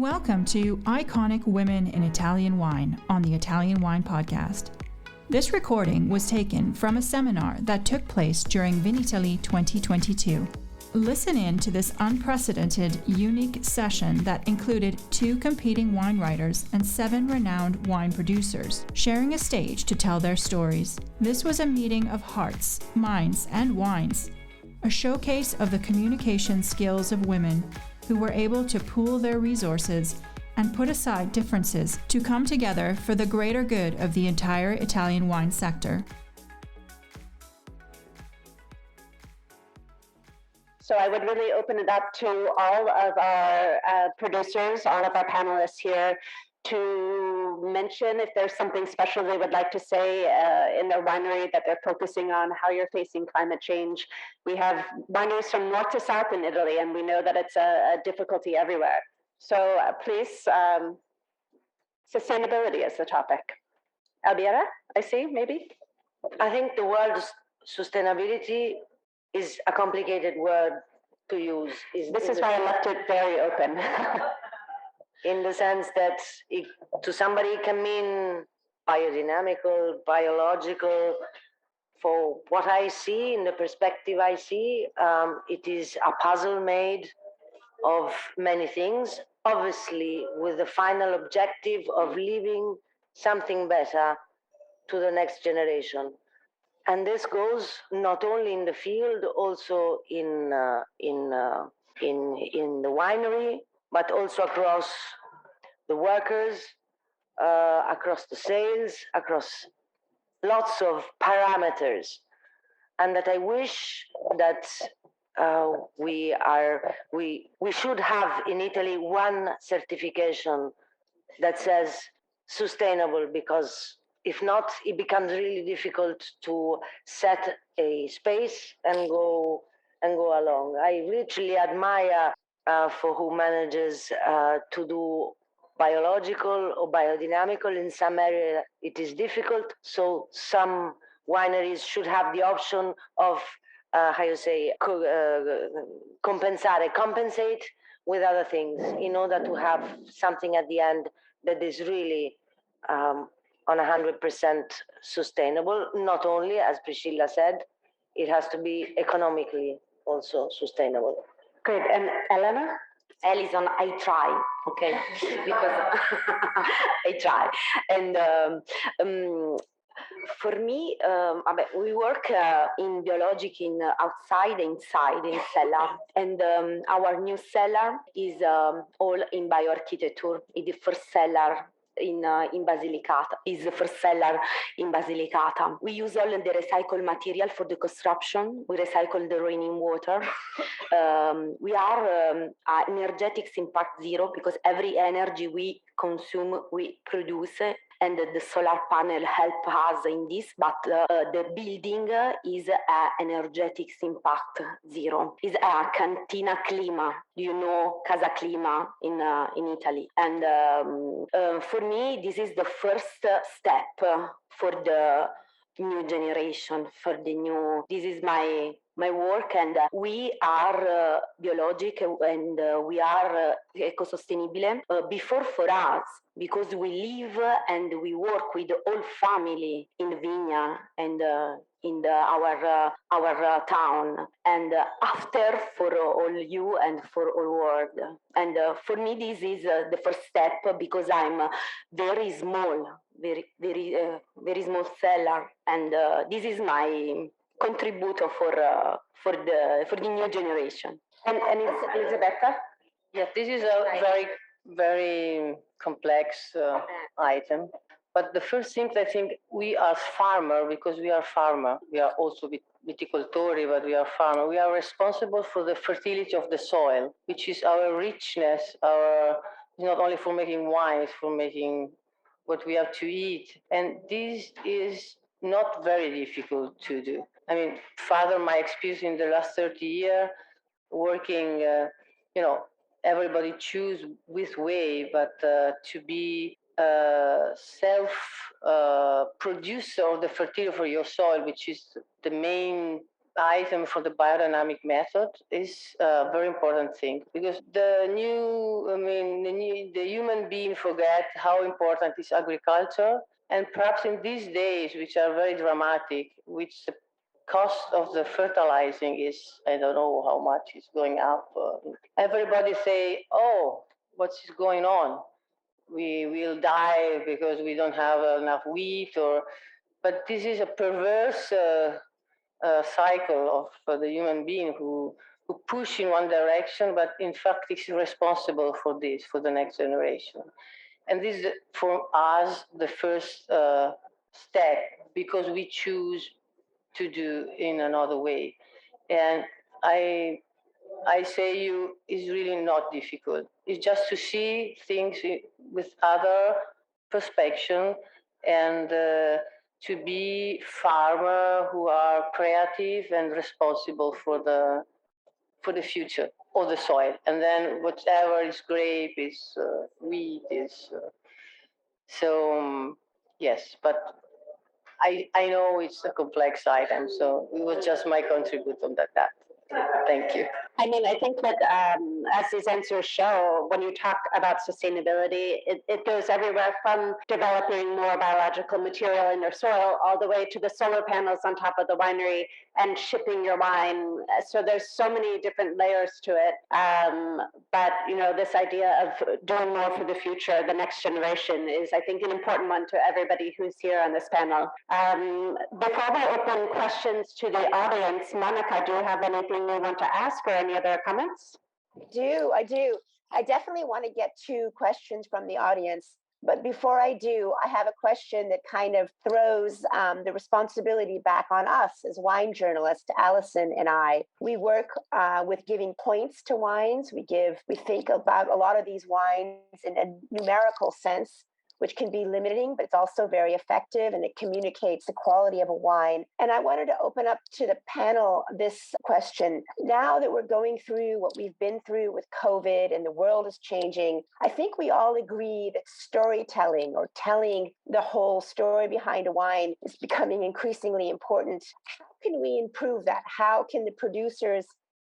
Welcome to Iconic Women in Italian Wine on the Italian Wine Podcast. This recording was taken from a seminar that took place during Vinitaly 2022. Listen in to this unprecedented, unique session that included 2 competing wine writers and 7 renowned wine producers, sharing a stage to tell their stories. This was a meeting of hearts, minds, and wines, a showcase of the communication skills of women who were able to pool their resources and put aside differences to come together for the greater good of the entire Italian wine sector. So I would really open it up to all of our producers, all of our panelists here, to mention if there's something special they would like to say in their winery that they're focusing on, how you're facing climate change. We have wineries from north to south in Italy, and we know that it's a difficulty everywhere. So please, sustainability is the topic. Albiera, I see, maybe? I think the word sustainability is a complicated word to use. This is why I left it very open. In the sense that to somebody it can mean biodynamical, biological. For what I see, in the perspective I see, it is a puzzle made of many things, obviously with the final objective of leaving something better to the next generation. And this goes not only in the field, also in the winery, but also across the workers, across the sales, across lots of parameters. And that I wish that we should have in Italy one certification that says sustainable, because if not, it becomes really difficult to set a space and go along. I literally admire for who manages to do biological or biodynamical. In some area it is difficult, so some wineries should have the option of compensate with other things in order to have something at the end that is really on 100% sustainable. Not only, as Priscilla said, it has to be economically also sustainable. Great. And Elena? Alison, I try, okay, because I try. And for me, we work in biologic in outside, inside, in cellar. And our new cellar is all in bioarchitecture. It's the first cellar in Basilicata, is the first cellar in Basilicata. We use all the recycled material for the construction. We recycle the raining water. We are energetics impact zero, because every energy we consume, we produce, and the solar panel help us in this, but the building is energetics impact zero. Is a cantina clima. Do you know Casa Clima in Italy? And for me, this is the first step for the new generation, for the new. This is my work, and we are biologic and we are eco-sustainable before for us, because we live and we work with the whole family in Vigna and in our town, and after for all you and for all world. And for me, this is the first step, because I'm very small, very small seller, and this is my contributor for the new generation. And Elisabetta? Yes, this is a very, very complex item. But the first thing, I think, we are farmer, because we are farmer. We are also viticoltori, but we are farmer. We are responsible for the fertility of the soil, which is our richness, not only for making wine, it's for making what we have to eat. And this is not very difficult to do. I mean, further my experience in the last 30 years, working, everybody choose which way, but to be self-producer of the fertility for your soil, which is the main item for the biodynamic method is a very important thing, because the human being forget how important is agriculture, and perhaps in these days, which are very dramatic, which the cost of the fertilizing is, I don't know how much is going up. Everybody say, oh, what's going on? We will die because we don't have enough wheat, but this is a perverse cycle of the human being who push in one direction, but in fact is responsible for this, for the next generation. And this is, for us, the first step, because we choose to do in another way. And I say you, is really not difficult. It's just to see things with other perspective, and to be farmer who are creative and responsible for the future of the soil. And then whatever is grape, is wheat, is yes, but I know it's a complex item, so it was just my contribution on that. Thank you. I mean, I think that as these answers show, when you talk about sustainability, it goes everywhere from developing more biological material in your soil all the way to the solar panels on top of the winery and shipping your wine. So there's so many different layers to it. But, this idea of doing more for the future, the next generation, is, I think, an important one to everybody who's here on this panel. Before we open questions to the audience, Monica, do you have anything you want to ask or any other comments? I do. I definitely want to get 2 questions from the audience. But before I do, I have a question that kind of throws the responsibility back on us as wine journalists, Alison and I. We work with giving points to wines. We think about a lot of these wines in a numerical sense, which can be limiting, but it's also very effective, and it communicates the quality of a wine. And I wanted to open up to the panel this question. Now that we're going through what we've been through with COVID and the world is changing, I think we all agree that storytelling, or telling the whole story behind a wine, is becoming increasingly important. How can we improve that? How can the producers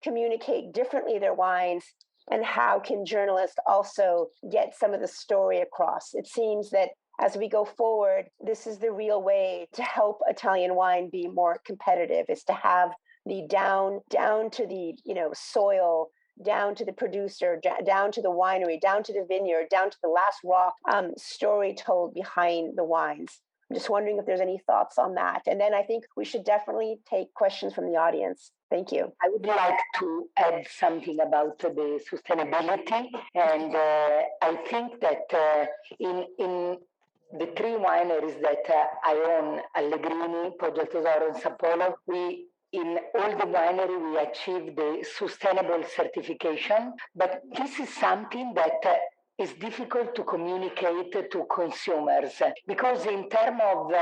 communicate differently their wines? And how can journalists also get some of the story across? It seems that as we go forward, this is the real way to help Italian wine be more competitive, is to have the down to the soil, down to the producer, down to the winery, down to the vineyard, down to the last rock, story told behind the wines. I'm just wondering if there's any thoughts on that. And then I think we should definitely take questions from the audience. Thank you. I would like to add something about the sustainability. And I think that in the 3 wineries that I own, Allegrini, Poggio Tesoro, and San Polo, in all the winery, we achieved the sustainable certification. But this is something that is difficult to communicate to consumers, because in terms of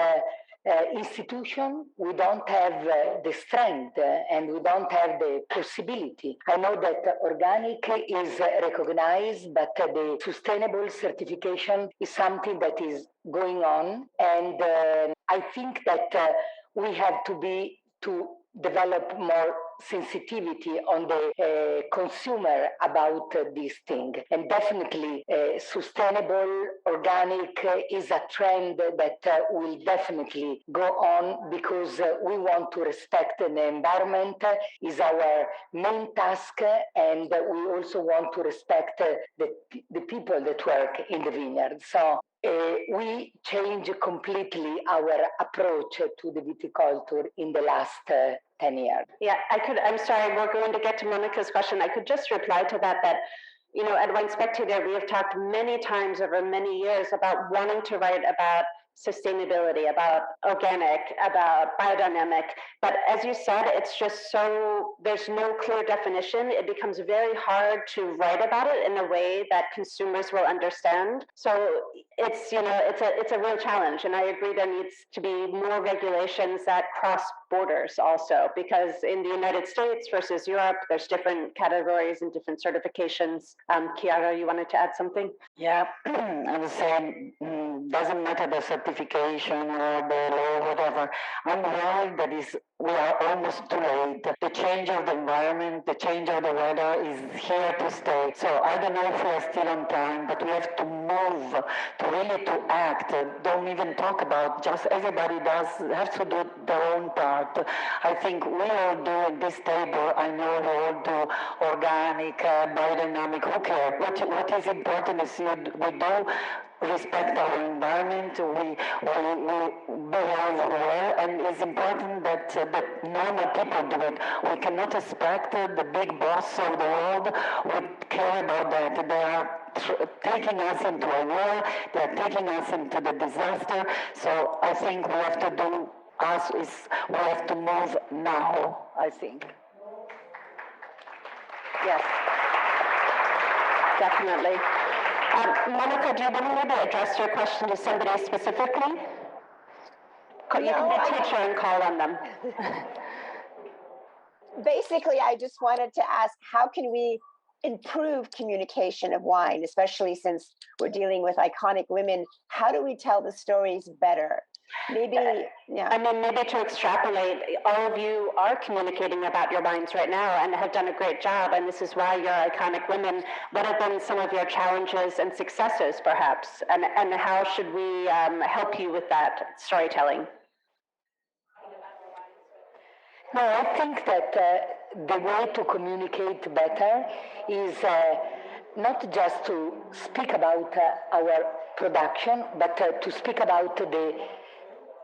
institution, we don't have the strength and we don't have the possibility. I know that organic is recognized, but the sustainable certification is something that is going on. And I think that we have to develop more sensitivity on the consumer about this thing. And definitely sustainable organic is a trend that will definitely go on, because we want to respect the environment, is our main task, and we also want to respect the people that work in the vineyard. So we change completely our approach to the viticulture in the last 10 years. Yeah, I'm sorry, we're going to get to Monica's question. I could just reply to that at Wine Spectator, we have talked many times over many years about wanting to write about sustainability, about organic, about biodynamic. But as you said, it's just there's no clear definition. It becomes very hard to write about it in a way that consumers will understand. So it's a real challenge. And I agree there needs to be more regulations that cross borders also, because in the United States versus Europe, there's different categories and different certifications. Chiara, you wanted to add something? Yeah, I was saying, doesn't matter the certification. certification or the law, whatever. I'm worried that we are almost too late. The change of the environment, the change of the weather is here to stay. So I don't know if we are still on time, but we have to move, to act. Don't even talk about, just everybody has to do their own part. I think we all do at this table, I know we all do organic, biodynamic, who cares? What is important is we do respect our environment, we behave well, and it's important that normal people do it. We cannot expect the big boss of the world would care about that. They are taking us into a war, they are taking us into the disaster, so I think we have to do we have to move now, I think. Yes, definitely. Monica, do you want me to address your question to somebody specifically? You can be a teacher and call on them. Basically, I just wanted to ask, how can we improve communication of wine, especially since we're dealing with iconic women? How do we tell the stories better? Maybe, yeah. I mean, maybe to extrapolate, all of you are communicating about your wines right now and have done a great job, and this is why you're iconic women. What have been some of your challenges and successes, perhaps, and how should we help you with that storytelling? No, I think that the way to communicate better is not just to speak about our production, but to speak about the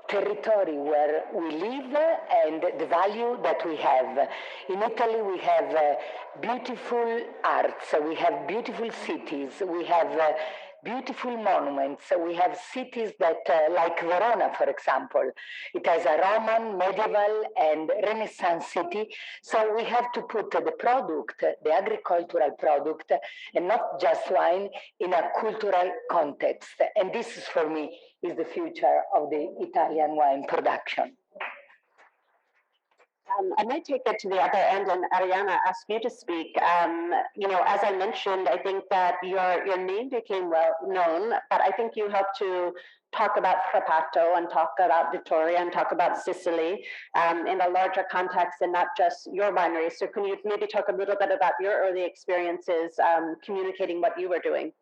territory where we live and the value that we have. In Italy, we have beautiful arts, we have beautiful cities, we have beautiful monuments. We have cities that, like Verona, for example, it has a Roman, medieval, and Renaissance city. So we have to put the product, the agricultural product, and not just wine, in a cultural context. And this is, for me, is the future of the Italian wine production. I might take it to the other end and Arianna ask you to speak. As I mentioned, I think that your name became well known, but I think you helped to talk about Frappato and talk about Vittoria and talk about Sicily in a larger context and not just your winery. So can you maybe talk a little bit about your early experiences communicating what you were doing?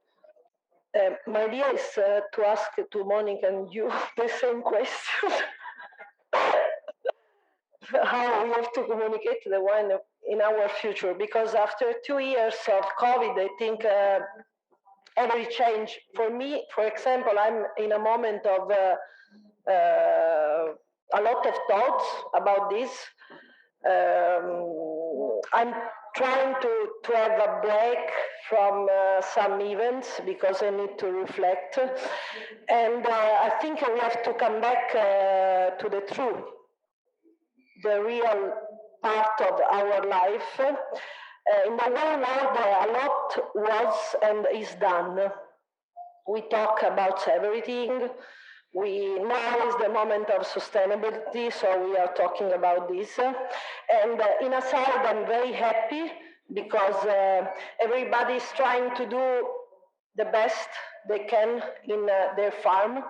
My idea is to ask to Monica and you the same question. How we have to communicate the wine in our future, because after 2 years of COVID, I think every change for me, for example, I'm in a moment of a lot of thoughts about this. I'm trying to have a break from some events because I need to reflect, and I think we have to come back to the truth, the real part of our life. In the whole world, a lot was and is done. We talk about everything. Now is the moment of sustainability, so we are talking about this. And in a side, I'm very happy because everybody is trying to do the best they can in their farm.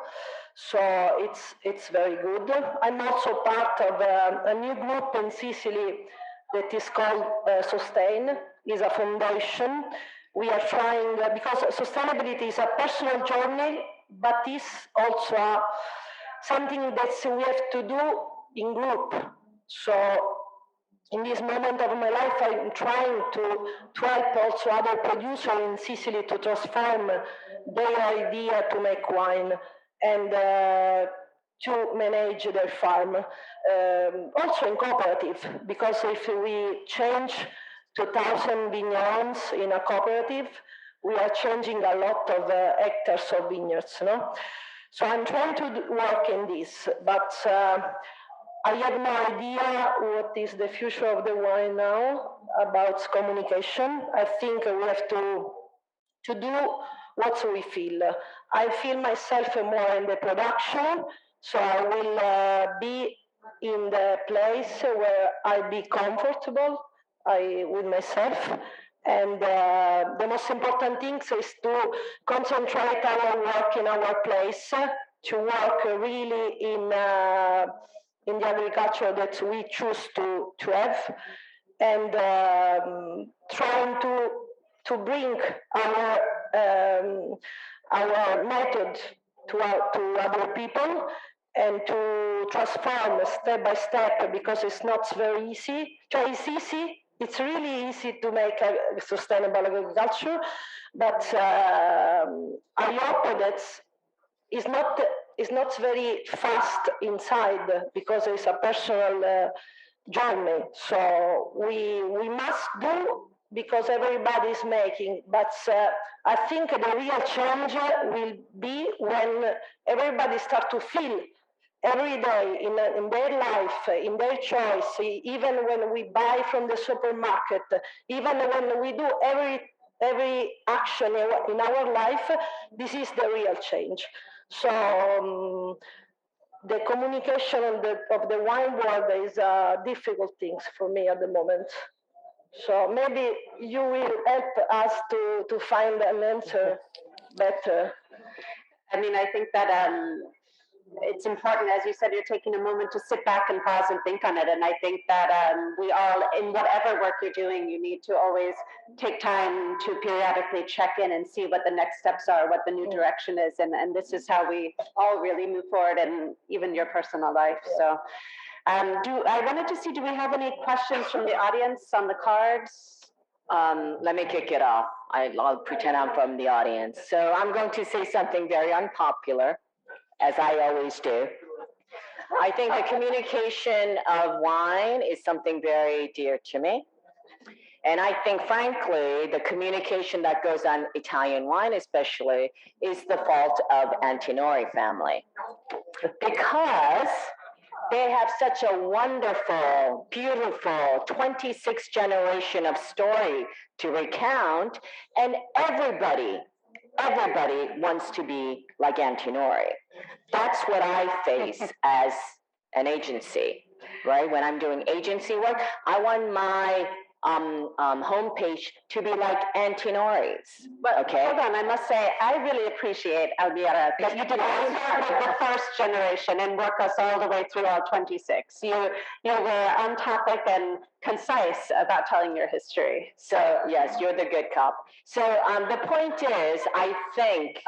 So it's very good. I'm also part of a new group in Sicily that is called Sustain. It's a foundation. We are trying, because sustainability is a personal journey, but is also something that we have to do in group. So in this moment of my life, I'm trying to help also other producers in Sicily to transform their idea to make wine and to manage their farm. Also in cooperative, because if we change 2,000 vineyards in a cooperative, we are changing a lot of hectares of vineyards, no? So I'm trying to work in this, but I have no idea what is the future of the wine now about communication. I think we have to do what we feel. I feel myself more in the production, so I will be in the place where I be comfortable with myself. And the most important thing is to concentrate our work in our place work really in the agriculture that we choose to have, and trying to bring our method to other people, and to transform step by step, because it's not very easy. It's really easy to make a sustainable agriculture, but I hope that it's not very fast inside, because it's a personal journey. So we must do, because everybody is making, but I think the real change will be when everybody starts to feel every day in their life, in their choice, even when we buy from the supermarket, even when we do every action in our life, this is the real change. So the communication of the wine world is a difficult thing for me at the moment. So maybe you will help us to find an answer better. I mean, I think that it's important, as you said, you're taking a moment to sit back and pause and think on it. And I think that we all, in whatever work you're doing, you need to always take time to periodically check in and see what the next steps are, what the new direction is. And this is how we all really move forward, and even your personal life. So I wanted to see, do we have any questions from the audience on the cards? Let me kick it off. I'll pretend I'm from the audience. So I'm going to say something very unpopular, as I always do. I think the communication of wine is something very dear to me. And I think, frankly, the communication that goes on Italian wine especially is the fault of Antinori family. Because they have such a wonderful, beautiful 26th generation of story to recount, and everybody wants to be like Antinori. That's what I face as an agency, right? When I'm doing agency work, I want my homepage to be like Antinori's. But okay? Hold on, I must say, I really appreciate, Albiera, that you did not start with the first generation and work us all the way through all 26. You were on topic and concise about telling your history. So yes, you're the good cop. So the point is, I think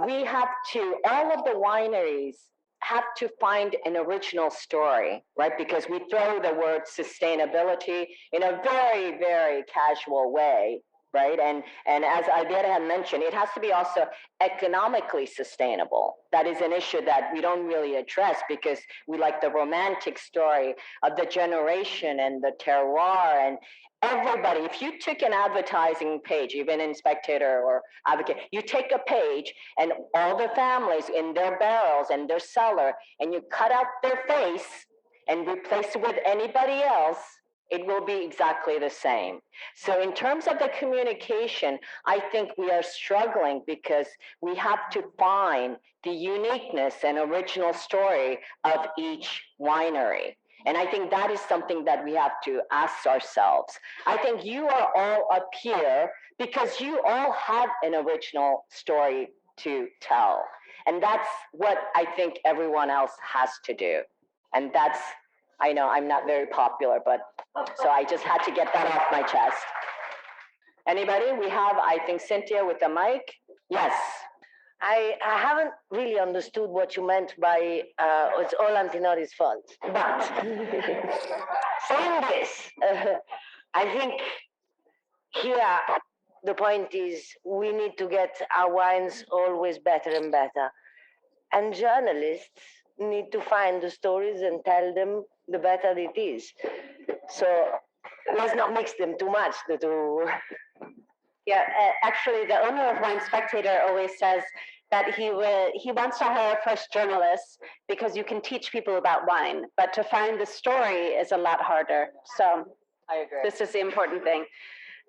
we have to, all of the wineries have to find an original story, right? Because we throw the word sustainability in a very, very casual way, right? And as Albiera had mentioned, it has to be also economically sustainable. That is an issue that we don't really address, because we like the romantic story of the generation and the terroir and everybody. If you took an advertising page, even in Spectator or Advocate, you take a page and all the families in their barrels and their cellar, and you cut out their face and replace it with anybody else, it will be exactly the same. So in terms of the communication, I think we are struggling because we have to find the uniqueness and original story of each winery. And I think that is something that we have to ask ourselves. I think you are all up here because you all have an original story to tell. And that's what I think everyone else has to do. And that's, I know I'm not very popular, but so I just had to get that off my chest. Anybody? We have, I think, Cynthia with the mic. Yes. I haven't really understood what you meant by it's all Antinori's fault. But saying this, I think here the point is we need to get our wines always better and better. And journalists need to find the stories and tell them the better it is. So let's not mix them too much, the two. Yeah, actually, the owner of Wine Spectator always says that he wants to hire fresh journalists because you can teach people about wine, but to find the story is a lot harder. So I agree. This is the important thing.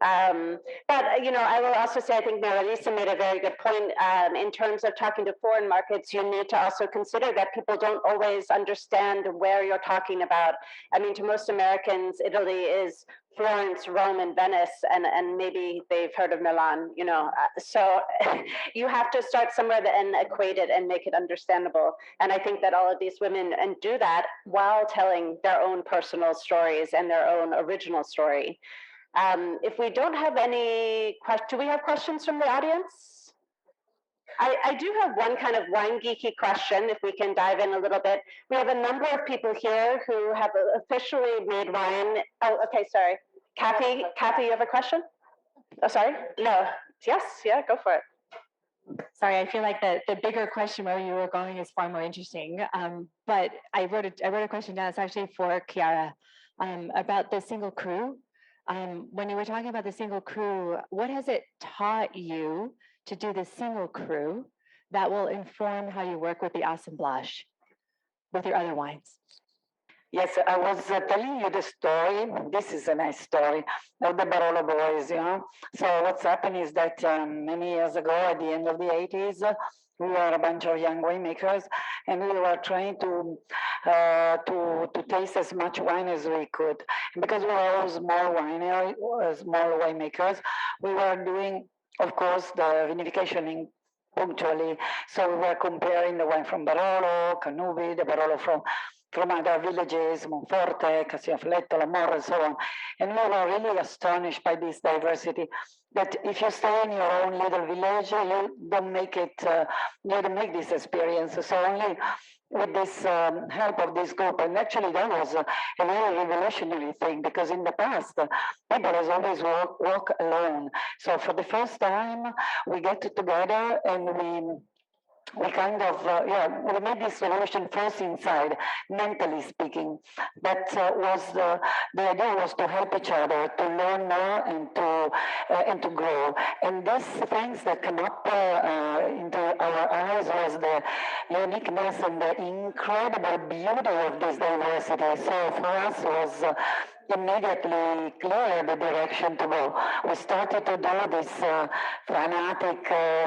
But, I will also say, I think Marilisa made a very good point. In terms of talking to foreign markets, you need to also consider that people don't always understand where you're talking about. I mean, to most Americans, Italy is Florence, Rome, and Venice, and maybe they've heard of Milan, So you have to start somewhere and equate it and make it understandable. And I think that all of these women do that while telling their own personal stories and their own original story. If we don't have any questions, do we have questions from the audience? I do have one kind of wine geeky question, if we can dive in a little bit. We have a number of people here who have officially made wine. Oh, okay, sorry. Kathy, you have a question? Oh, sorry? No. Yes, yeah, go for it. Sorry, I feel like the bigger question where you were going is far more interesting. But I wrote a question down. It's actually for Chiara about the single crew. When you were talking about the single crew, what has it taught you to do the single crew that will inform how you work with the assemblage with your other wines? Yes, I was telling you the story. This is a nice story of the Barolo boys, So what's happened is that many years ago, at the end of the 80s, we were a bunch of young winemakers, and we were trying to taste as much wine as we could. And because we were all small winemakers, we were doing, of course, the vinification punctually. So we were comparing the wine from Barolo, Cannubi, the Barolo from other villages, Monforte, Castiglionfiletto, Lamorra, and so on. And we were really astonished by this diversity, that if you stay in your own little village, you don't make this experience. So only with this help of this group, and actually that was a very revolutionary thing, because in the past, people has always walk alone. So for the first time, we get together and we kind of, we made this revolution first inside, mentally speaking. But the idea was to help each other, to learn more and to grow. And these things that come up into our eyes was the uniqueness and the incredible beauty of this diversity. So for us was immediately clear the direction to go. We started to do this fanatic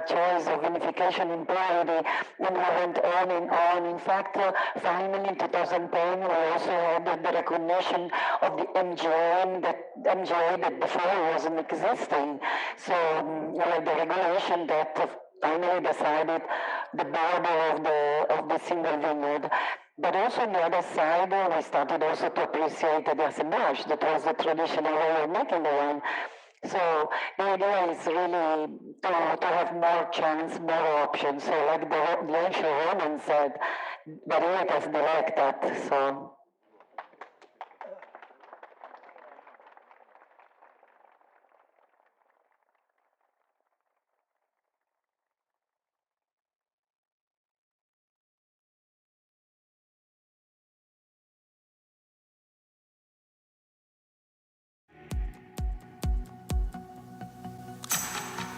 choice of vinification in purity, and we went on and on. In fact, finally in 2010, we also had the recognition of the MGA that before wasn't existing. So the regulation that finally decided the border of the single vineyard. But also on the other side, we started also to appreciate the assemblage, that was the traditional way of making the wine. So the idea is really to have more chance, more options. So like the ancient Roman said, varietas delectat. So.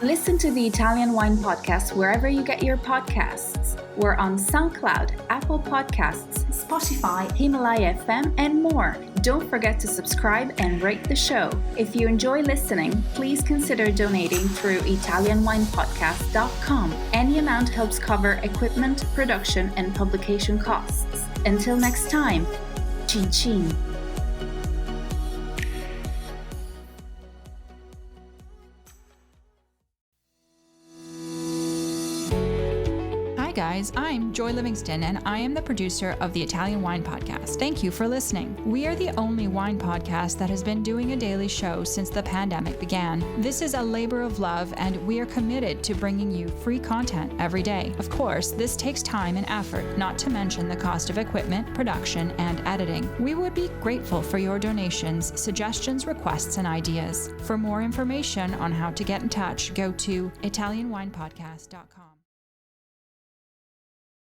Listen to the Italian Wine Podcast wherever you get your podcasts. We're on SoundCloud, Apple Podcasts, Spotify, Himalaya FM, and more. Don't forget to subscribe and rate the show. If you enjoy listening, please consider donating through ItalianWinePodcast.com. Any amount helps cover equipment, production, and publication costs. Until next time, cin cin. Hi guys, I'm Joy Livingston and I am the producer of the Italian Wine Podcast. Thank you for listening. We are the only wine podcast that has been doing a daily show since the pandemic began. This is a labor of love and we are committed to bringing you free content every day. Of course, this takes time and effort, not to mention the cost of equipment, production, and editing. We would be grateful for your donations, suggestions, requests, and ideas. For more information on how to get in touch, go to ItalianWinePodcast.com.